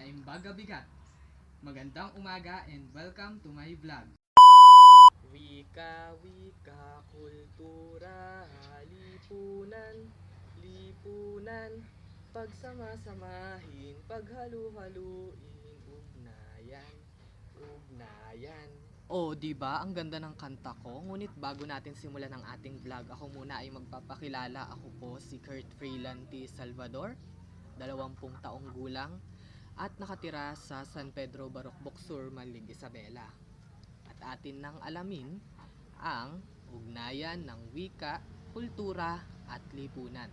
Imbaga Bigat. Magandang umaga and welcome to my vlog. Wika, wika, kultura, lipunan, lipunan, pagsama-samahin, paghalu-haluin, ugnayan, ugnayan. Oh, di ba? Ang ganda ng kanta ko. Ngunit bago natin simulan ang ating vlog, ako muna ay magpapakilala. Ako po si Kurt Freeland T. Salvador, 20 taong gulang, at nakatira sa San Pedro Barokbok Sur, Malig, Isabela. At atin nang alamin ang ugnayan ng wika, kultura at lipunan.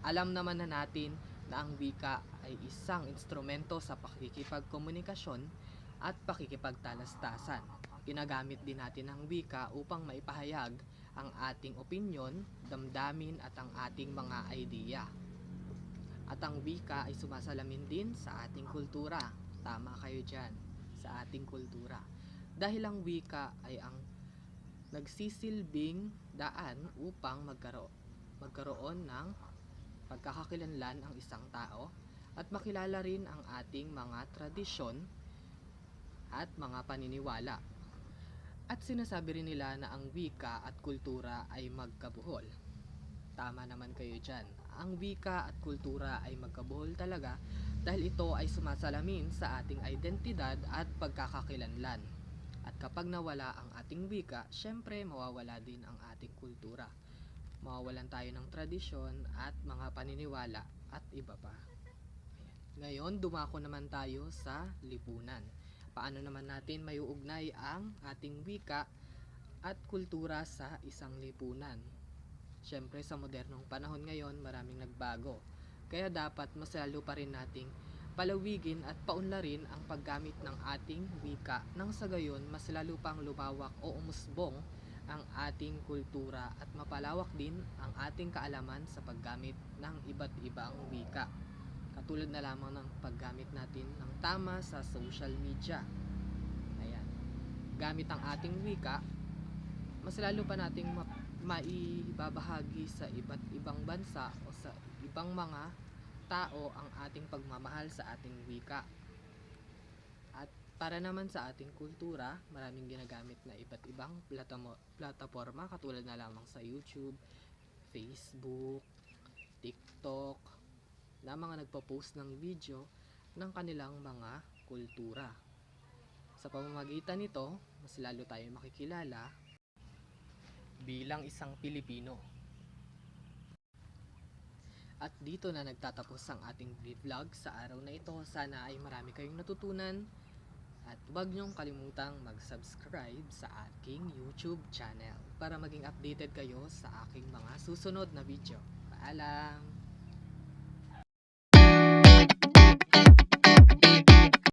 Alam naman na natin na ang wika ay isang instrumento sa pakikipagkomunikasyon at pakikipagtalastasan. Ginagamit din natin ang wika upang maipahayag ang ating opinyon, damdamin at ang ating mga idea. At ang wika ay sumasalamin din sa ating kultura. Tama kayo dyan, sa ating kultura. Dahil ang wika ay ang nagsisilbing daan upang magkaroon ng pagkakakilanlan ang isang tao at makilala rin ang ating mga tradisyon at mga paniniwala. At sinasabi rin nila na ang wika at kultura ay magkabuhol. Tama naman kayo dyan. Ang wika at kultura ay magkabuhol talaga dahil ito ay sumasalamin sa ating identidad at pagkakakilanlan. At kapag nawala ang ating wika, syempre mawawala din ang ating kultura. Mawawalan tayo ng tradisyon at mga paniniwala at iba pa. Ngayon, dumako naman tayo sa lipunan. Paano naman natin maiuugnay ang ating wika at kultura sa isang lipunan? Syempre sa modernong panahon ngayon, maraming nagbago. Kaya dapat mas lalo pa rin nating palawigin at paunlarin ang paggamit ng ating wika nang sa gayon mas lalo pang lumawak o umusbong ang ating kultura at mapalawak din ang ating kaalaman sa paggamit ng iba't ibang wika. Katulad na lamang ng paggamit natin ng tama sa social media. Ayan. Gamit ang ating wika, mas lalo pa nating maibabahagi sa iba't ibang bansa o sa ibang mga tao ang ating pagmamahal sa ating wika. At para naman sa ating kultura, maraming ginagamit na iba't ibang plataforma katulad na lamang sa YouTube, Facebook, TikTok, na mga nagpo-post ng video ng kanilang mga kultura. Sa pamamagitan nito, mas lalo tayo makikilala bilang isang Pilipino. At dito na nagtatapos ang ating vlog sa araw na ito. Sana ay marami kayong natutunan. At huwag niyong kalimutang mag-subscribe sa aking YouTube channel para maging updated kayo sa aking mga susunod na video. Paalam!